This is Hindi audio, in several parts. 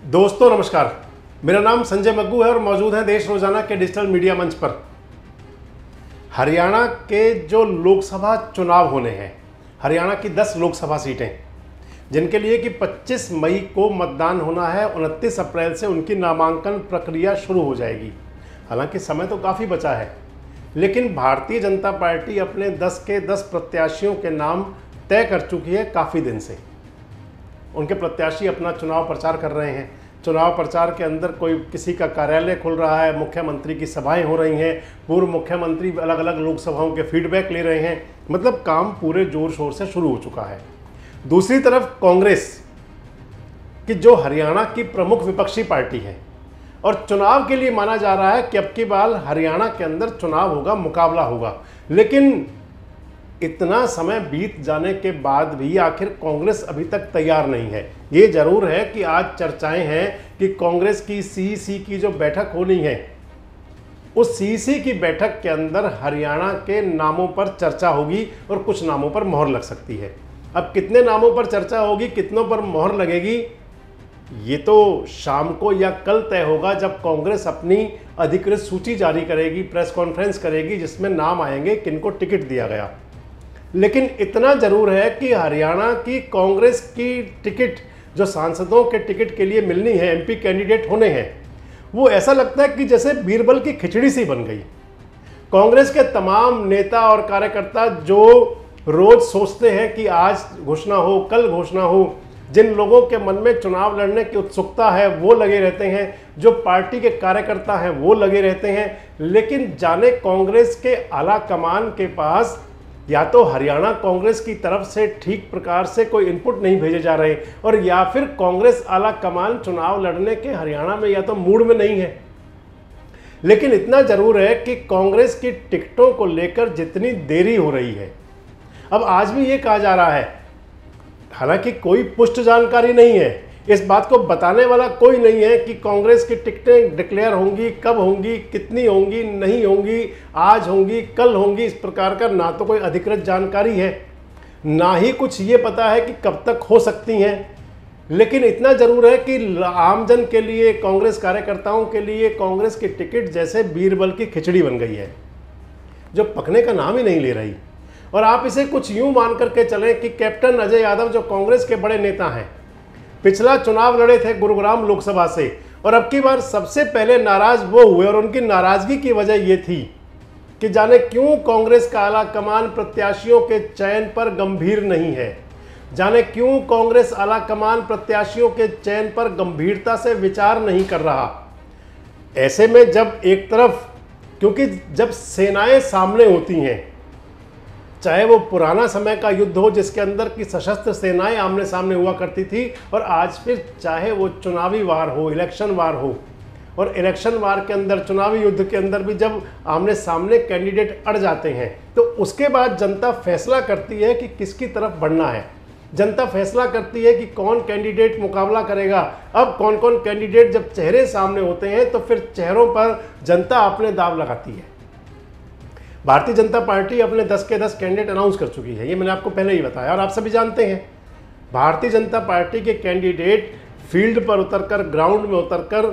दोस्तों नमस्कार, मेरा नाम संजय मग्गू है और मौजूद है देश रोजाना के डिजिटल मीडिया मंच पर। हरियाणा के जो लोकसभा चुनाव होने हैं, हरियाणा की 10 लोकसभा सीटें जिनके लिए कि 25 मई को मतदान होना है, 29 अप्रैल से उनकी नामांकन प्रक्रिया शुरू हो जाएगी। हालांकि समय तो काफ़ी बचा है, लेकिन भारतीय जनता पार्टी अपने 10 के 10 प्रत्याशियों के नाम तय कर चुकी है। काफ़ी दिन से उनके प्रत्याशी अपना चुनाव प्रचार कर रहे हैं। चुनाव प्रचार के अंदर कोई किसी का कार्यालय खुल रहा है, मुख्यमंत्री की सभाएं हो रही हैं, पूर्व मुख्यमंत्री अलग अलग लोकसभाओं के फीडबैक ले रहे हैं। मतलब काम पूरे जोर शोर से शुरू हो चुका है। दूसरी तरफ कांग्रेस की जो हरियाणा की प्रमुख विपक्षी पार्टी है और चुनाव के लिए माना जा रहा है कि अब की बार हरियाणा के अंदर चुनाव होगा, मुकाबला होगा। लेकिन इतना समय बीत जाने के बाद भी आखिर कांग्रेस अभी तक तैयार नहीं है। ये जरूर है कि आज चर्चाएं हैं कि कांग्रेस की सीईसी की जो बैठक होनी है, उस सीईसी की बैठक के अंदर हरियाणा के नामों पर चर्चा होगी और कुछ नामों पर मोहर लग सकती है। अब कितने नामों पर चर्चा होगी, कितनों पर मोहर लगेगी, ये तो शाम को या कल तय होगा जब कांग्रेस अपनी अधिकृत सूची जारी करेगी, प्रेस कॉन्फ्रेंस करेगी जिसमें नाम आएंगे किनको टिकट दिया गया। लेकिन इतना जरूर है कि हरियाणा की कांग्रेस की टिकट जो सांसदों के टिकट के लिए मिलनी है, एमपी कैंडिडेट होने हैं, वो ऐसा लगता है कि जैसे बीरबल की खिचड़ी सी बन गई। कांग्रेस के तमाम नेता और कार्यकर्ता जो रोज सोचते हैं कि आज घोषणा हो, कल घोषणा हो, जिन लोगों के मन में चुनाव लड़ने की उत्सुकता है वो लगे रहते हैं, जो पार्टी के कार्यकर्ता हैं वो लगे रहते हैं। लेकिन जाने कांग्रेस के आला कमान के पास या तो हरियाणा कांग्रेस की तरफ से ठीक प्रकार से कोई इनपुट नहीं भेजे जा रहे और या फिर कांग्रेस आला कमान चुनाव लड़ने के हरियाणा में या तो मूड में नहीं है। लेकिन इतना जरूर है कि कांग्रेस की टिकटों को लेकर जितनी देरी हो रही है, अब आज भी ये कहा जा रहा है, हालांकि कोई पुष्ट जानकारी नहीं है, इस बात को बताने वाला कोई नहीं है कि कांग्रेस की टिकटें डिक्लेयर होंगी, कब होंगी, कितनी होंगी, नहीं होंगी, आज होंगी, कल होंगी। इस प्रकार का ना तो कोई अधिकृत जानकारी है, ना ही कुछ ये पता है कि कब तक हो सकती हैं। लेकिन इतना जरूर है कि आमजन के लिए, कांग्रेस कार्यकर्ताओं के लिए कांग्रेस की टिकट जैसे बीरबल की खिचड़ी बन गई है, जो पकने का नाम ही नहीं ले रही। और आप इसे कुछ यूं मान करके चलें कि कैप्टन अजय यादव जो कांग्रेस के बड़े नेता हैं, पिछला चुनाव लड़े थे गुरुग्राम लोकसभा से और अब की बार सबसे पहले नाराज वो हुए और उनकी नाराजगी की वजह ये थी कि जाने क्यों कांग्रेस का आला कमान प्रत्याशियों के चयन पर गंभीर नहीं है, जाने क्यों कांग्रेस आला कमान प्रत्याशियों के चयन पर गंभीरता से विचार नहीं कर रहा। ऐसे में जब एक तरफ, क्योंकि जब सेनाएं सामने होती हैं, चाहे वो पुराना समय का युद्ध हो जिसके अंदर की सशस्त्र सेनाएं आमने सामने हुआ करती थी, और आज फिर चाहे वो चुनावी वार हो, इलेक्शन वार हो, और इलेक्शन वार के अंदर, चुनावी युद्ध के अंदर भी जब आमने सामने कैंडिडेट अड़ जाते हैं तो उसके बाद जनता फैसला करती है कि किसकी तरफ बढ़ना है। जनता फैसला करती है कि कौन कैंडिडेट मुकाबला करेगा। अब कौन कौन कैंडिडेट जब चेहरे सामने होते हैं तो फिर चेहरों पर जनता अपने दाव लगाती है। भारतीय जनता पार्टी अपने 10 के 10 कैंडिडेट अनाउंस कर चुकी है, ये मैंने आपको पहले ही बताया और आप सभी जानते हैं। भारतीय जनता पार्टी के कैंडिडेट फील्ड पर उतरकर, ग्राउंड में उतरकर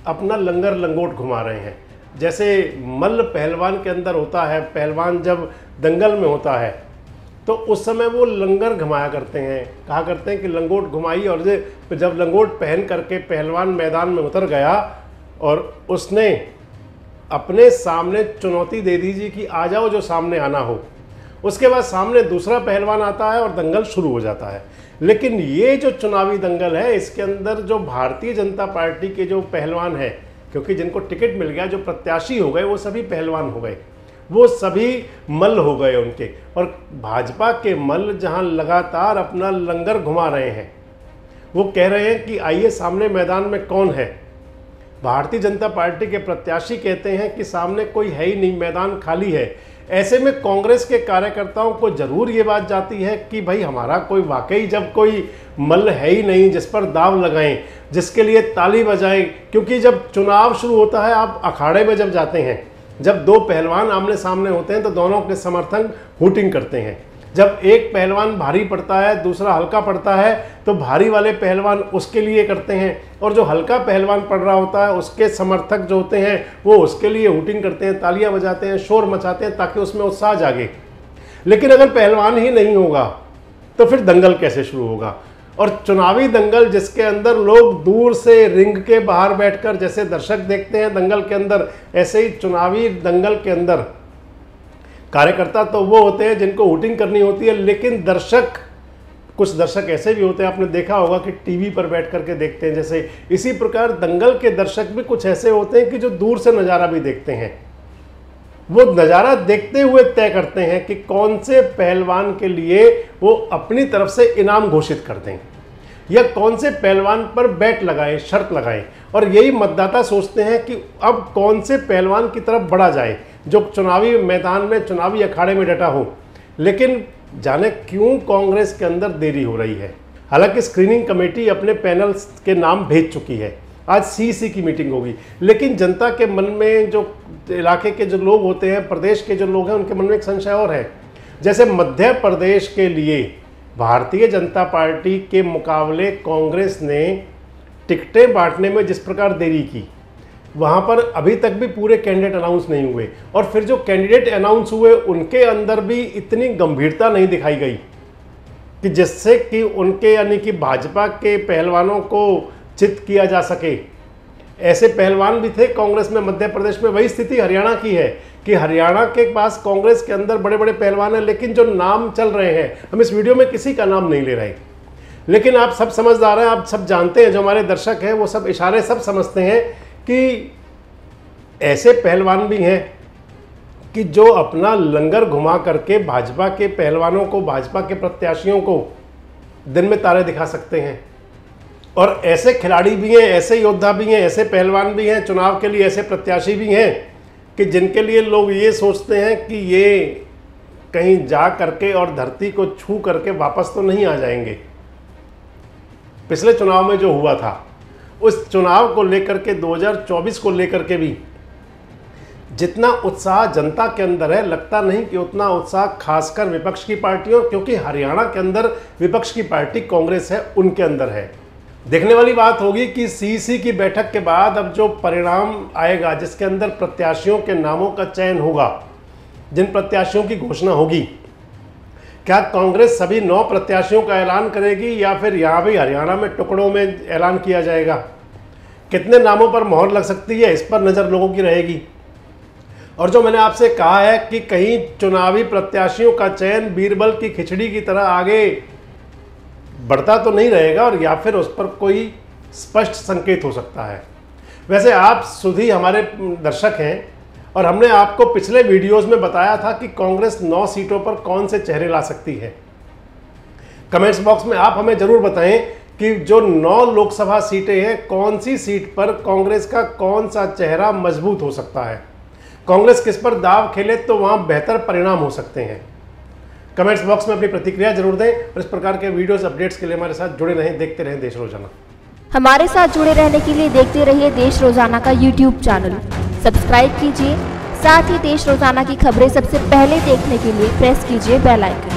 अपना लंगर लंगोट घुमा रहे हैं। जैसे मल्ल पहलवान के अंदर होता है, पहलवान जब दंगल में होता है तो उस समय वो लंगर घुमाया करते हैं, कहा करते हैं कि लंगोट घुमाई। और जब लंगोट पहन करके पहलवान मैदान में उतर गया और उसने अपने सामने चुनौती दे दीजिए कि आ जाओ जो सामने आना हो, उसके बाद सामने दूसरा पहलवान आता है और दंगल शुरू हो जाता है। लेकिन ये जो चुनावी दंगल है, इसके अंदर जो भारतीय जनता पार्टी के जो पहलवान हैं, क्योंकि जिनको टिकट मिल गया, जो प्रत्याशी हो गए, वो सभी पहलवान हो गए, वो सभी मल्ल हो गए उनके। और भाजपा के मल्ल जहां लगातार अपना लंगर घुमा रहे हैं, वो कह रहे हैं कि आइए सामने मैदान में कौन है। भारतीय जनता पार्टी के प्रत्याशी कहते हैं कि सामने कोई है ही नहीं, मैदान खाली है। ऐसे में कांग्रेस के कार्यकर्ताओं को जरूर ये बात जाती है कि भाई हमारा कोई वाकई जब कोई मल्ल है ही नहीं जिस पर दाव लगाएं, जिसके लिए ताली बजाएं। क्योंकि जब चुनाव शुरू होता है, आप अखाड़े में जब जाते हैं, जब दो पहलवान आमने सामने होते हैं तो दोनों के समर्थक हूटिंग करते हैं। जब एक पहलवान भारी पड़ता है, दूसरा हल्का पड़ता है, तो भारी वाले पहलवान उसके लिए करते हैं, और जो हल्का पहलवान पड़ रहा होता है उसके समर्थक जो होते हैं वो उसके लिए हुटिंग करते हैं, तालियां बजाते हैं, शोर मचाते हैं ताकि उसमें उत्साह जागे। लेकिन अगर पहलवान ही नहीं होगा तो फिर दंगल कैसे शुरू होगा? और चुनावी दंगल जिसके अंदर लोग दूर से रिंग के बाहर बैठकर जैसे दर्शक देखते हैं दंगल के अंदर, ऐसे ही चुनावी दंगल के अंदर कार्यकर्ता तो वो होते हैं जिनको वोटिंग करनी होती है, लेकिन दर्शक, कुछ दर्शक ऐसे भी होते हैं, आपने देखा होगा कि टीवी पर बैठ करके देखते हैं जैसे, इसी प्रकार दंगल के दर्शक भी कुछ ऐसे होते हैं कि जो दूर से नज़ारा भी देखते हैं। वो नज़ारा देखते हुए तय करते हैं कि कौन से पहलवान के लिए वो अपनी तरफ से इनाम घोषित कर दें या कौन से पहलवान पर बैट लगाएं, शर्त लगाएं। और यही मतदाता सोचते हैं कि अब कौन से पहलवान की तरफ बढ़ा जाए जो चुनावी मैदान में, चुनावी अखाड़े में डटा हो। लेकिन जाने क्यों कांग्रेस के अंदर देरी हो रही है। हालांकि स्क्रीनिंग कमेटी अपने पैनल के नाम भेज चुकी है, आज सीसी की मीटिंग होगी, लेकिन जनता के मन में, जो इलाके के जो लोग होते हैं, प्रदेश के जो लोग हैं, उनके मन में एक संशय और है। जैसे मध्य प्रदेश के लिए भारतीय जनता पार्टी के मुकाबले कांग्रेस ने टिकटें बांटने में जिस प्रकार देरी की, वहाँ पर अभी तक भी पूरे कैंडिडेट अनाउंस नहीं हुए, और फिर जो कैंडिडेट अनाउंस हुए उनके अंदर भी इतनी गंभीरता नहीं दिखाई गई कि जिससे कि उनके, यानी कि भाजपा के पहलवानों को चित किया जा सके। ऐसे पहलवान भी थे कांग्रेस में मध्य प्रदेश में। वही स्थिति हरियाणा की है कि हरियाणा के पास कांग्रेस के अंदर बड़े बड़े पहलवान हैं, लेकिन जो नाम चल रहे हैं, हम इस वीडियो में किसी का नाम नहीं ले रहे, लेकिन आप सब समझदार हैं, आप सब जानते हैं, जो हमारे दर्शक हैं वो सब इशारे सब समझते हैं कि ऐसे पहलवान भी हैं कि जो अपना लंगर घुमा करके भाजपा के पहलवानों को, भाजपा के प्रत्याशियों को दिन में तारे दिखा सकते हैं। और ऐसे खिलाड़ी भी हैं, ऐसे योद्धा भी हैं, ऐसे पहलवान भी हैं, चुनाव के लिए ऐसे प्रत्याशी भी हैं कि जिनके लिए लोग ये सोचते हैं कि ये कहीं जा करके और धरती को छू करके वापस तो नहीं आ जाएंगे। पिछले चुनाव में जो हुआ था, उस चुनाव को लेकर के, 2024 को लेकर के भी जितना उत्साह जनता के अंदर है, लगता नहीं कि उतना उत्साह खासकर विपक्ष की पार्टियों, क्योंकि हरियाणा के अंदर विपक्ष की पार्टी कांग्रेस है, उनके अंदर है। देखने वाली बात होगी कि सीसी की बैठक के बाद अब जो परिणाम आएगा, जिसके अंदर प्रत्याशियों के नामों का चयन होगा, जिन प्रत्याशियों की घोषणा होगी, क्या कांग्रेस सभी 9 प्रत्याशियों का ऐलान करेगी या फिर यहाँ भी हरियाणा में टुकड़ों में ऐलान किया जाएगा? कितने नामों पर मोहर लग सकती है, इस पर नज़र लोगों की रहेगी। और जो मैंने आपसे कहा है कि कहीं चुनावी प्रत्याशियों का चयन बीरबल की खिचड़ी की तरह आगे बढ़ता तो नहीं रहेगा, और या फिर उस पर कोई स्पष्ट संकेत हो सकता है। वैसे आप सुधी हमारे दर्शक हैं, और हमने आपको पिछले वीडियोस में बताया था कि कांग्रेस 9 सीटों पर कौन से चेहरे ला सकती है। कमेंट्स बॉक्स में आप हमें जरूर बताएं कि जो 9 लोकसभा सीटें हैं, कौन सी सीट पर कांग्रेस का कौन सा चेहरा मजबूत हो सकता है, कांग्रेस किस पर दाव खेले तो वहां बेहतर परिणाम हो सकते हैं। कमेंट्स बॉक्स में अपनी प्रतिक्रिया जरूर दें, और इस प्रकार के वीडियोस अपडेट्स के लिए हमारे साथ जुड़े रहें, देखते रहें देश रोजाना। हमारे साथ जुड़े रहने के लिए देखते रहिए देश रोजाना का यूट्यूब चैनल, सब्सक्राइब कीजिए। साथ ही देश रोजाना की खबरें सबसे पहले देखने के लिए प्रेस कीजिए बेल आइकन।